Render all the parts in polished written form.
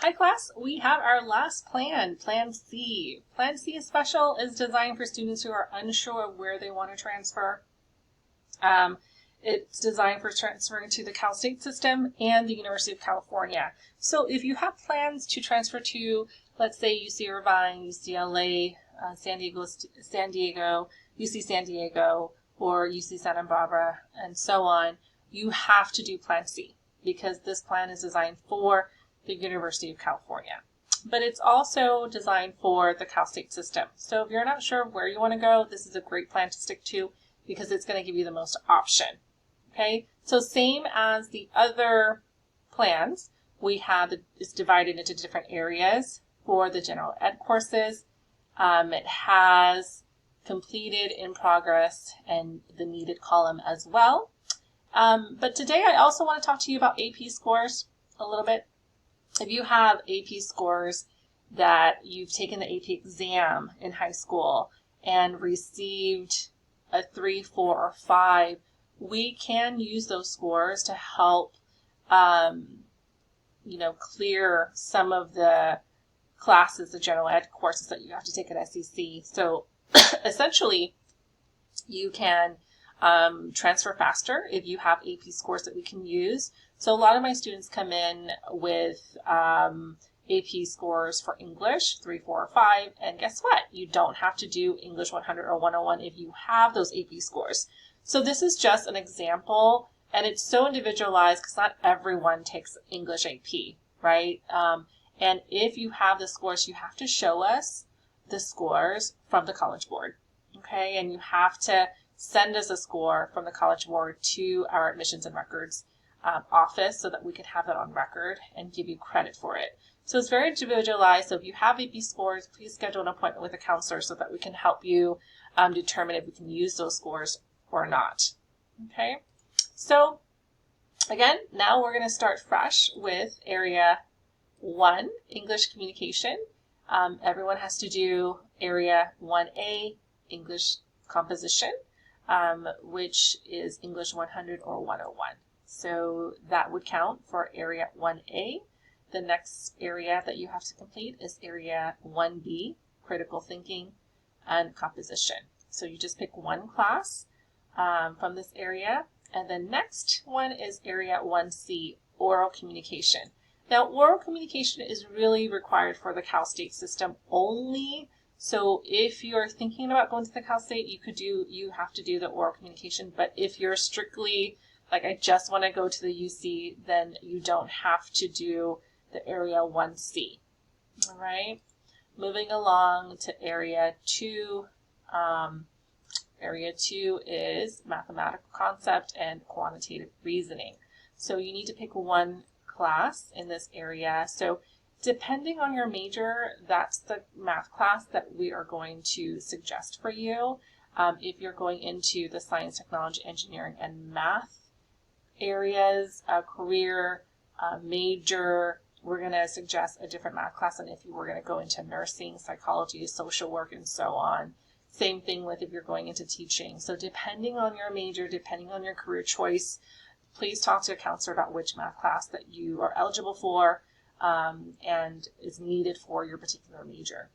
Hi class, we have our last plan, Plan C. Plan C is special, is designed for students who are unsure of where they want to transfer. It's designed for transferring to the Cal State system and the University of California. So if you have plans to transfer to, let's say, UC Irvine, UCLA, San Diego, UC San Diego, or UC Santa Barbara, and so on, you have to do Plan C because this plan is designed for the University of California. But it's also designed for the Cal State system. So if you're not sure where you want to go, this is a great plan to stick to because it's going to give you the most option. Okay, so same as the other plans, we have it's divided into different areas for the general ed courses. It has completed, in progress, and the needed column as well. But today I also want to talk to you about AP scores a little bit. If you have AP scores that you've taken the AP exam in high school and received a 3, 4, or 5, we can use those scores to help, clear some of the classes, the general ed courses that you have to take at SEC. So essentially, you can transfer faster if you have AP scores that we can use. So a lot of my students come in with AP scores for English, 3, 4, or 5, and guess what? You don't have to do English 100 or 101 if you have those AP scores. So this is just an example, and it's so individualized because not everyone takes English AP, right? And if you have the scores, you have to show us the scores from the College Board, okay? And you have to send us a score from the College Board to our Admissions and Records office so that we can have that on record and give you credit for it. So it's very individualized. So if you have AP scores, please schedule an appointment with a counselor so that we can help you determine if we can use those scores or not. Okay, so again, now we're going to start fresh with Area 1, English Communication. Everyone has to do Area 1A, English Composition, which is English 100 or 101. So that would count for Area 1A. The next area that you have to complete is Area 1B, Critical Thinking and Composition. So you just pick one class from this area, and the next one is Area 1C, Oral Communication. Now, oral communication is really required for the Cal State system only. So if you're thinking about going to the Cal State, you have to do the oral communication. But if you're strictly like, I just want to go to the UC, then you don't have to do the Area 1C. All right. Moving along to Area 2. Area 2 is mathematical concept and quantitative reasoning. So you need to pick one class in this area. So depending on your major, that's the math class that we are going to suggest for you. If you're going into the science, technology, engineering, and math areas, career, major, we're going to suggest a different math class than if you were going to go into nursing, psychology, social work, and so on. Same thing with if you're going into teaching. So depending on your major, depending on your career choice, please talk to a counselor about which math class that you are eligible for and is needed for your particular major.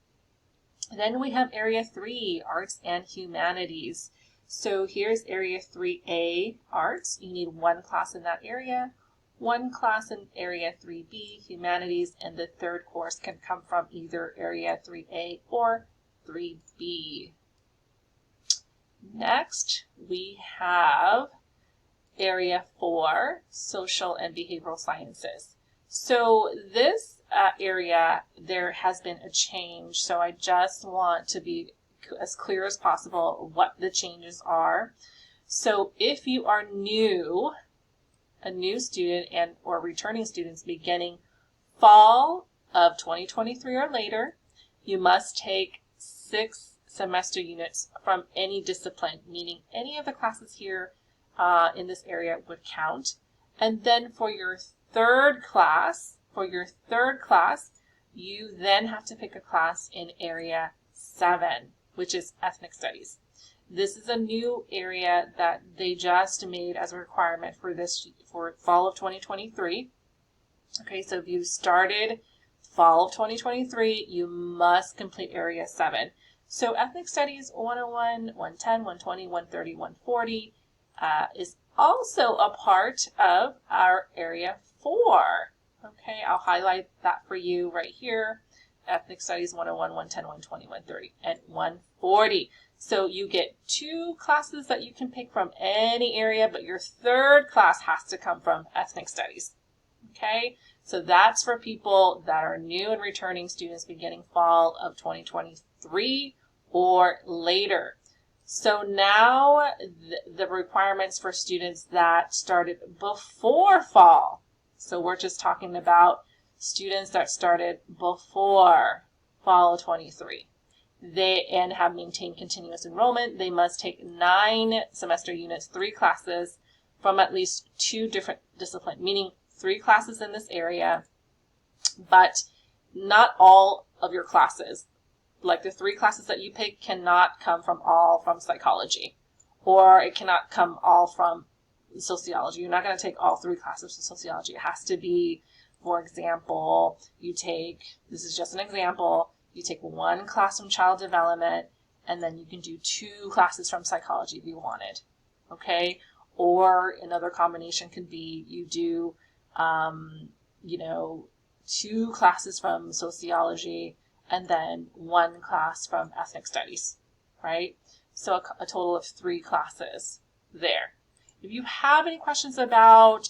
And then we have Area 3, Arts and Humanities. So here's Area 3A, Arts. You need one class in that area, one class in Area 3B, Humanities, and the third course can come from either Area 3A or 3B. Next, we have Area 4, Social and Behavioral Sciences. So this area, there has been a change. So I just want to be as clear as possible what the changes are. So if you are new, a new student and or returning students beginning fall of 2023 or later, you must take 6 semester units from any discipline, meaning any of the classes here in this area would count. And then for your third class, you then have to pick a class in Area 7, which is Ethnic Studies. This is a new area that they just made as a requirement for fall of 2023. Okay, so if you started fall of 2023, you must complete Area 7. So Ethnic Studies 101, 110, 120, 130, 140 is also a part of our Area 4. Okay, I'll highlight that for you right here. Ethnic Studies 101, 110, 120, 130, and 140. So you get 2 classes that you can pick from any area, but your 3rd class has to come from Ethnic Studies. Okay, so that's for people that are new and returning students beginning fall of 2023 or later. So now the requirements for students that started before fall. So we're just talking about students that started before fall of 23. And have maintained continuous enrollment. They must take 9 semester units, 3 classes from at least 2 different disciplines, meaning 3 classes in this area, but not all of your classes. Like the 3 classes that you pick cannot come from psychology, or it cannot come all from sociology. You're not going to take all 3 classes of sociology. It has to be, for example, this is just an example, you take 1 class from child development, and then you can do 2 classes from psychology if you wanted, okay? Or another combination could be you do, 2 classes from sociology, and then 1 class from ethnic studies, right? So a total of 3 classes there. If you have any questions about,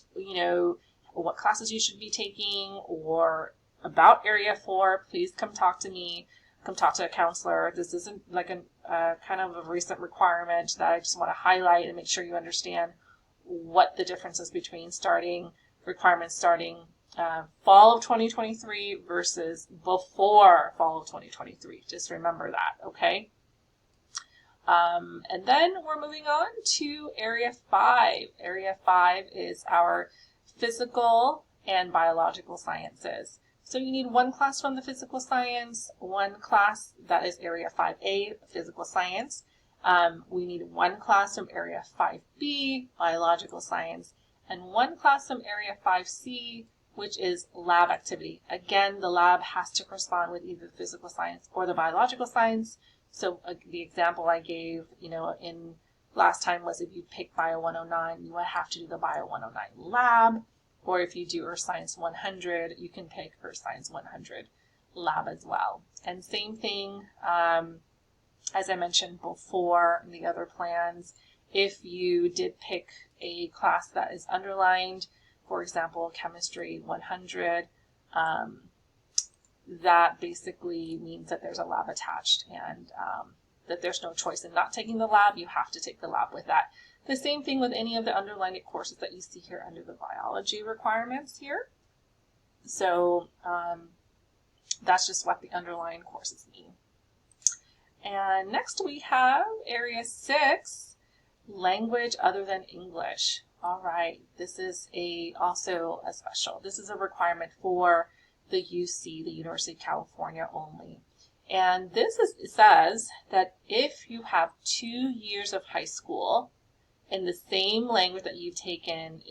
what classes you should be taking or about Area 4, please come talk to me, come talk to a counselor. This isn't like a kind of a recent requirement that I just want to highlight and make sure you understand what the difference is between requirements starting fall of 2023 versus before fall of 2023. Just remember that, okay? And then we're moving on to Area 5. Area 5 is our physical and biological sciences. So you need 1 class from the physical science, 1 class that is Area 5A, physical science. We need 1 class from Area 5B, biological science, and 1 class from Area 5C, which is lab activity. Again, the lab has to correspond with either the physical science or the biological science. So the example I gave, in last time was if you pick Bio 109, you would have to do the Bio 109 lab. Or if you do Earth Science 100, you can pick Earth Science 100 lab as well. And same thing, as I mentioned before in the other plans, if you did pick a class that is underlined, for example, Chemistry 100, that basically means that there's a lab attached and that there's no choice in not taking the lab. You have to take the lab with that. The same thing with any of the underlined courses that you see here under the biology requirements here. So that's just what the underlined courses mean. And next we have Area 6, language other than English. All right, this is also a special. This is a requirement for the UC, the University of California only. And this says that if you have 2 years of high school in the same language that you've taken,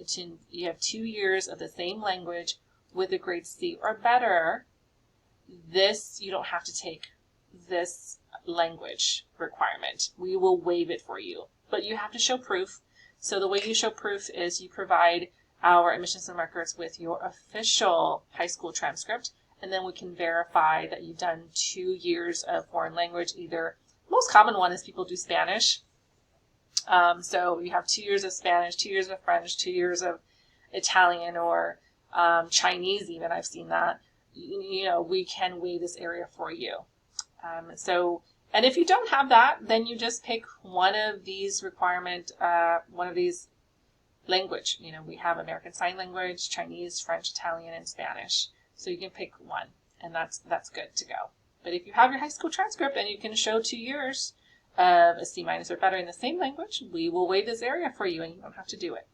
you have 2 years of the same language with a grade C or better, you don't have to take this language requirement. We will waive it for you, but you have to show proof. So the way you show proof is you provide our admissions and records with your official high school transcript, and then we can verify that you've done 2 years of foreign language. Either, most common one is people do Spanish. So you have 2 years of Spanish, 2 years of French, 2 years of Italian, or Chinese even. I've seen that. We can waive this area for you. And if you don't have that, then you just pick one of these one of these language. We have American Sign Language, Chinese, French, Italian, and Spanish. So you can pick one, and that's good to go. But if you have your high school transcript and you can show 2 years of a C- or better in the same language, we will waive this area for you, and you don't have to do it.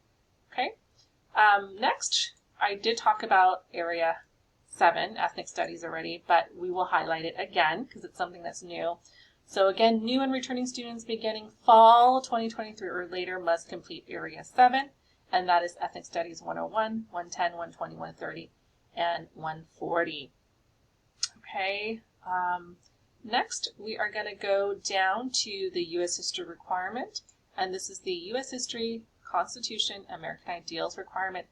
Okay. Next, I did talk about Area 7, Ethnic Studies already, but we will highlight it again because it's something that's new. So again, new and returning students beginning fall 2023 or later must complete Area 7, and that is Ethnic Studies 101, 110, 120, 130, and 140. Okay. Next, we are going to go down to the U.S. History requirement, and this is the U.S. History, Constitution, American Ideals requirement.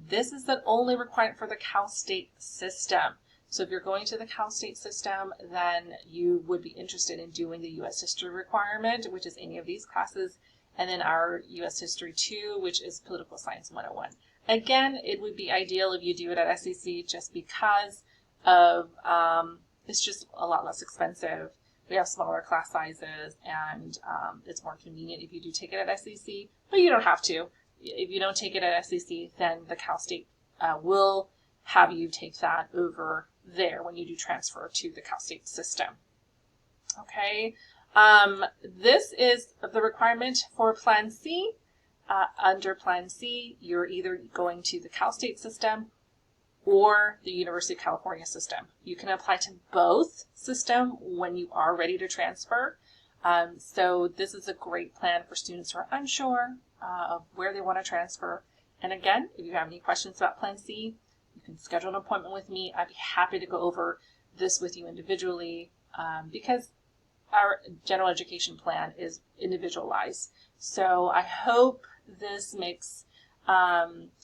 This is the only requirement for the Cal State system. So if you're going to the Cal State system, then you would be interested in doing the U.S. History requirement, which is any of these classes, and then our U.S. History 2, which is Political Science 101. Again, it would be ideal if you do it at SEC just because of it's just a lot less expensive. We have smaller class sizes, and it's more convenient if you do take it at SEC, but you don't have to. If you don't take it at SEC, then the Cal State will have you take that over there when you do transfer to the Cal State system. Okay, this is the requirement for Plan C. Under Plan C, you're either going to the Cal State system or the University of California system. You can apply to both systems when you are ready to transfer. So this is a great plan for students who are unsure of where they want to transfer. And again, if you have any questions about Plan C, you can schedule an appointment with me. I'd be happy to go over this with you individually because our general education plan is individualized. So I hope this makes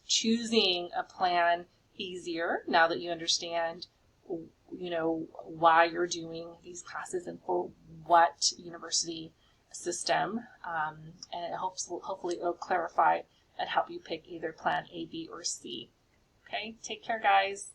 choosing a plan easier now that you understand, why you're doing these classes and for what university system, and hopefully it'll clarify and help you pick either plan A, B, or C. Okay, take care, guys.